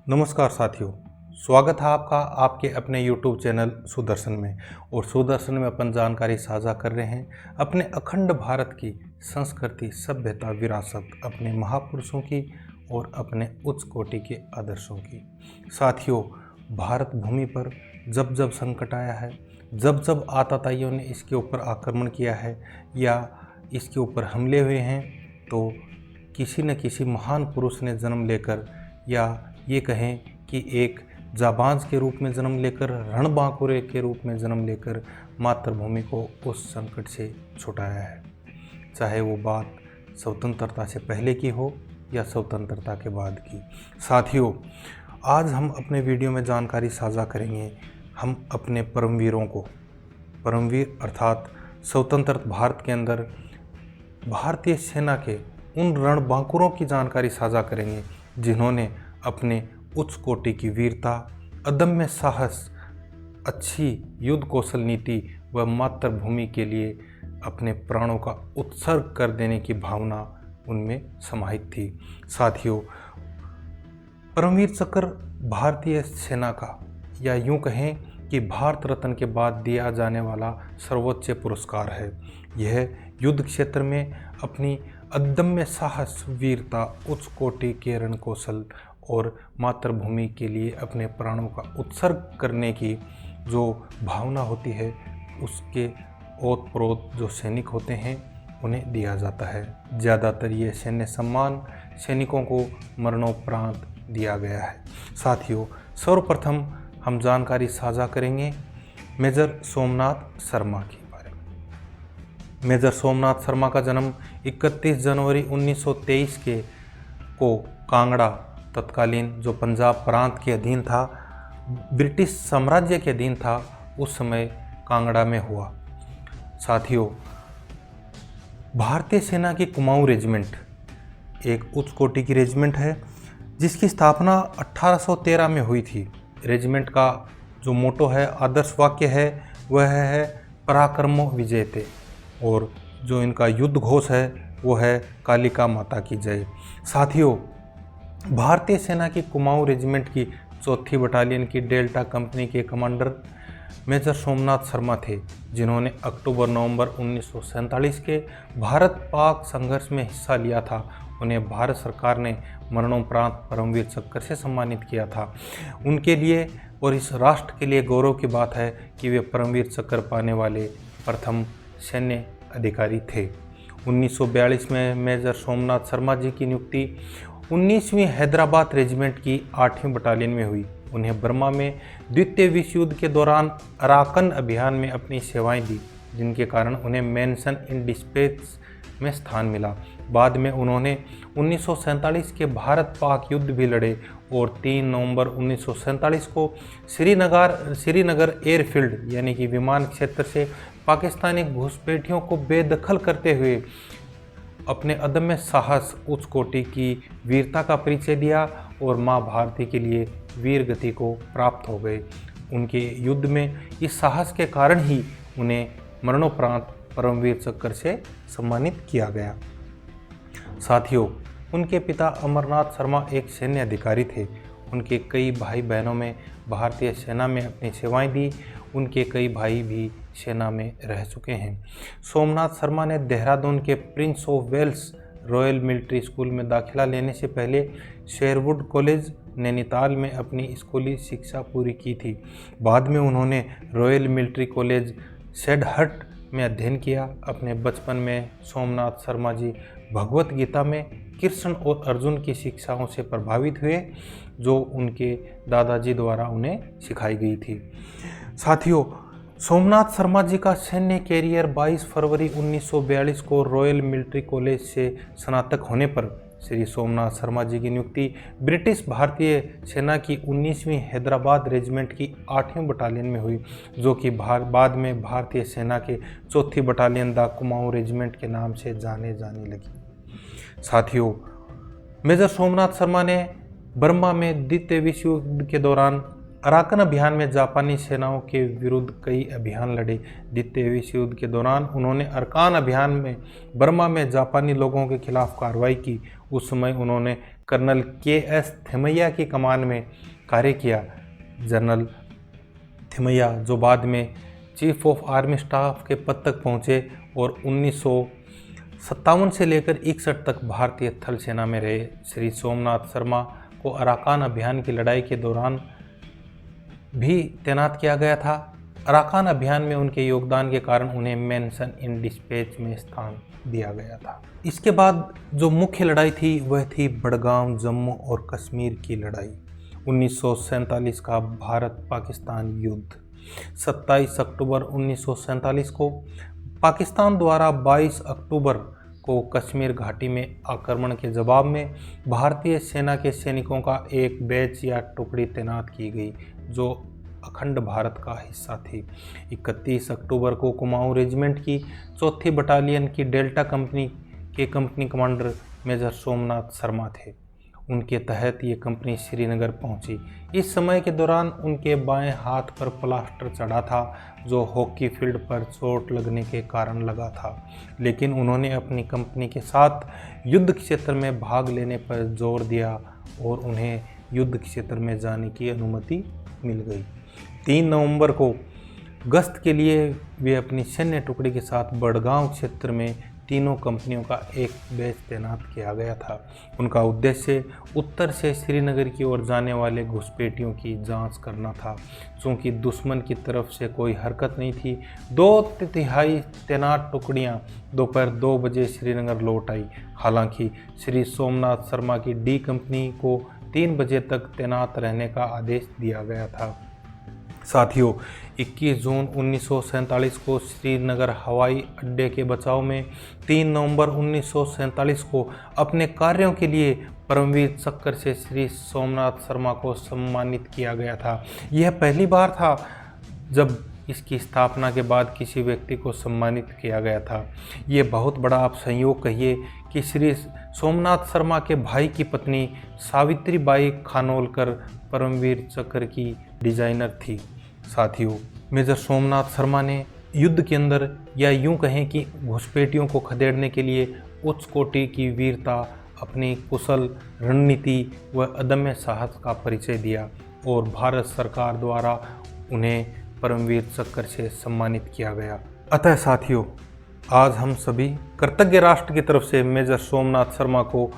नमस्कार साथियों, स्वागत है आपका आपके अपने YouTube चैनल सुदर्शन में। और सुदर्शन में अपन जानकारी साझा कर रहे हैं अपने अखंड भारत की संस्कृति, सभ्यता, विरासत, अपने महापुरुषों की और अपने उच्च कोटि के आदर्शों की। साथियों, भारत भूमि पर जब जब संकट आया है, जब जब आतताइयों ने इसके ऊपर आक्रमण किया है या इसके ऊपर हमले हुए हैं, तो किसी न किसी महान पुरुष ने जन्म लेकर, या ये कहें कि एक जाबांज के रूप में जन्म लेकर, रणबांकुरे के रूप में जन्म लेकर मातृभूमि को उस संकट से छुटाया है। चाहे वो बात स्वतंत्रता से पहले की हो या स्वतंत्रता के बाद की। साथियों, आज हम अपने वीडियो में जानकारी साझा करेंगे हम अपने परमवीरों को, परमवीर अर्थात स्वतंत्र भारत के अंदर भारतीय सेना के उन रणबांकुरों की जानकारी साझा करेंगे जिन्होंने अपने उच्च कोटि की वीरता, अदम्य साहस, अच्छी युद्ध कौशल नीति व मातृभूमि के लिए अपने प्राणों का उत्सर्ग कर देने की भावना उनमें समाहित थी। साथियों, परमवीर चक्र भारतीय सेना का, या यूं कहें कि भारत रत्न के बाद दिया जाने वाला सर्वोच्च पुरस्कार है। यह युद्ध क्षेत्र में अपनी अदम्य साहस, वीरता, उच्च कोटि के रण कौशल और मातृभूमि के लिए अपने प्राणों का उत्सर्ग करने की जो भावना होती है, उसके ओत प्रोत जो सैनिक होते हैं उन्हें दिया जाता है। ज़्यादातर ये सैन्य सम्मान सैनिकों को मरणोपरांत दिया गया है। साथियों, सर्वप्रथम हम जानकारी साझा करेंगे मेजर सोमनाथ शर्मा के बारे में। मेजर सोमनाथ शर्मा का जन्म 31 जनवरी 1923 को कांगड़ा, तत्कालीन जो पंजाब प्रांत के अधीन था, ब्रिटिश साम्राज्य के अधीन था, उस समय कांगड़ा में हुआ। साथियों, भारतीय सेना की कुमाऊं रेजिमेंट एक उच्च कोटि की रेजिमेंट है जिसकी स्थापना 1813 में हुई थी। रेजिमेंट का जो मोटो है, आदर्श वाक्य है, वह है पराक्रमो विजयते, और जो इनका युद्ध घोष है वो है कालिका माता की जय। साथियों, भारतीय सेना की कुमाऊं रेजिमेंट की 4थी बटालियन की डेल्टा कंपनी के कमांडर मेजर सोमनाथ शर्मा थे, जिन्होंने अक्टूबर-नवंबर 1947 के भारत पाक संघर्ष में हिस्सा लिया था। उन्हें भारत सरकार ने मरणोपरांत परमवीर चक्र से सम्मानित किया था। उनके लिए और इस राष्ट्र के लिए गौरव की बात है कि वे परमवीर चक्र पाने वाले प्रथम सैन्य अधिकारी थे। 1942 में मेजर सोमनाथ शर्मा जी की नियुक्ति 19वीं हैदराबाद रेजिमेंट की 8वीं बटालियन में हुई। उन्हें बर्मा में द्वितीय विश्व युद्ध के दौरान अराकन अभियान में अपनी सेवाएं दी, जिनके कारण उन्हें मेंशन इन डिस्पैच में स्थान मिला। बाद में उन्होंने 1947 के भारत पाक युद्ध भी लड़े और 3 नवंबर 1947 को श्रीनगर एयरफील्ड यानी कि विमान क्षेत्र से पाकिस्तानी घुसपैठियों को बेदखल करते हुए अपने अदम्य साहस, उच्च कोटि की वीरता का परिचय दिया और माँ भारती के लिए वीर गति को प्राप्त हो गए। उनके युद्ध में इस साहस के कारण ही उन्हें मरणोपरांत परमवीर चक्र से सम्मानित किया गया। साथियों, उनके पिता अमरनाथ शर्मा एक सैन्य अधिकारी थे। उनके कई भाई बहनों में भारतीय सेना में अपनी सेवाएं दी। उनके कई भाई भी सेना में रह चुके हैं। सोमनाथ शर्मा ने देहरादून के Prince of Wales Royal Military School में दाखिला लेने से पहले शेरवुड कॉलेज, नैनीताल में अपनी स्कूली शिक्षा पूरी की थी। बाद में उन्होंने रॉयल मिलिट्री कॉलेज सेडहट में अध्ययन किया। अपने बचपन में सोमनाथ शर्मा जी भगवत गीता में कृष्ण और अर्जुन की शिक्षाओं से प्रभावित हुए, जो उनके दादाजी द्वारा उन्हें सिखाई गई थी। साथियों, सोमनाथ शर्मा जी का सैन्य कैरियर 22 फरवरी 1942 को रॉयल मिलिट्री कॉलेज से स्नातक होने पर श्री सोमनाथ शर्मा जी की नियुक्ति ब्रिटिश भारतीय सेना की 19वीं हैदराबाद रेजिमेंट की 8वीं बटालियन में हुई, जो कि बाद में भारतीय सेना के 4थी बटालियन द कुमाऊं रेजिमेंट के नाम से जाने लगी। साथियों, मेजर सोमनाथ शर्मा ने बर्मा में द्वितीय विश्व युद्ध के दौरान अराकन अभियान में जापानी सेनाओं के विरुद्ध कई अभियान लड़े। द्वितीय विश्व युद्ध के दौरान उन्होंने अराकन अभियान में बर्मा में जापानी लोगों के खिलाफ कार्रवाई की। उस समय उन्होंने कर्नल के.एस. थिमैया की कमान में कार्य किया। जनरल थिमैया, जो बाद में चीफ ऑफ आर्मी स्टाफ के पद तक पहुंचे और 1957 से लेकर 61 तक भारतीय थल सेना में रहे। श्री सोमनाथ शर्मा को अराकन अभियान की लड़ाई के दौरान भी तैनात किया गया था। अराकन अभियान में उनके योगदान के कारण उन्हें मेंशन इन डिस्पैच में स्थान दिया गया था। इसके बाद जो मुख्य लड़ाई थी वह थी बड़गांव, जम्मू और कश्मीर की लड़ाई। 1947 का भारत पाकिस्तान युद्ध। 27 अक्टूबर 1947 को पाकिस्तान द्वारा 22 अक्टूबर को कश्मीर घाटी में आक्रमण के जवाब में भारतीय सेना के सैनिकों का एक बैच या टुकड़ी तैनात की गई जो अखंड भारत का हिस्सा थी। 31 अक्टूबर को कुमाऊं रेजिमेंट की 4थी बटालियन की डेल्टा कंपनी के company commander Major Somnath Sharma थे। उनके तहत ये कंपनी श्रीनगर पहुंची। इस समय के दौरान उनके बाएं हाथ पर प्लास्टर चढ़ा था जो हॉकी फील्ड पर चोट लगने के कारण लगा था, लेकिन उन्होंने अपनी कंपनी के साथ युद्ध क्षेत्र में भाग लेने पर जोर दिया और उन्हें युद्ध क्षेत्र में जाने की अनुमति मिल गई। 3 नवंबर को गश्त के लिए वे अपनी सैन्य टुकड़ी के साथ बड़गांव क्षेत्र में तीनों कंपनियों का एक बैच तैनात किया गया था। उनका उद्देश्य उत्तर से श्रीनगर की ओर जाने वाले घुसपैठियों की जांच करना था। चूँकि दुश्मन की तरफ से कोई हरकत नहीं थी, 2/3 तैनात टुकड़ियां दोपहर 2 बजे श्रीनगर लौट आई। हालांकि श्री सोमनाथ शर्मा की डी कंपनी को 3 बजे तक तैनात रहने का आदेश दिया गया था। साथियों, 21 जून 1947 को श्रीनगर हवाई अड्डे के बचाव में, 3 नवंबर 1947 को अपने कार्यों के लिए परमवीर चक्र से श्री सोमनाथ शर्मा को सम्मानित किया गया था। यह पहली बार था जब इसकी स्थापना के बाद किसी व्यक्ति को सम्मानित किया गया था। ये बहुत बड़ा आप संयोग कहिए कि श्री सोमनाथ शर्मा के भाई की पत्नी सावित्री बाई खानोलकर परमवीर चक्र की डिजाइनर थी। साथियों, मेजर सोमनाथ शर्मा ने युद्ध के अंदर, या यूं कहें कि घुसपैठियों को खदेड़ने के लिए उच्च कोटि की वीरता, अपनी कुशल रणनीति व अदम्य साहस का परिचय दिया और भारत सरकार द्वारा उन्हें परमवीर चक्र से सम्मानित किया गया। अतः साथियों, आज हम सभी कृतज्ञ राष्ट्र की तरफ से मेजर सोमनाथ शर्मा को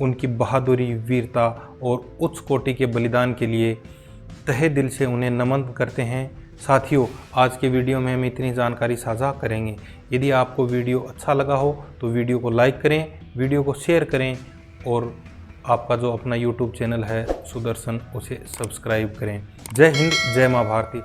उनकी बहादुरी, वीरता और उच्च कोटि के बलिदान के लिए तहे दिल से उन्हें नमन करते हैं। साथियों, आज के वीडियो में हम इतनी जानकारी साझा करेंगे। यदि आपको वीडियो अच्छा लगा हो तो वीडियो को लाइक करें, वीडियो को शेयर करें और आपका जो अपना YouTube चैनल है सुदर्शन, उसे सब्सक्राइब करें। जय हिंद, जय माँ भारती।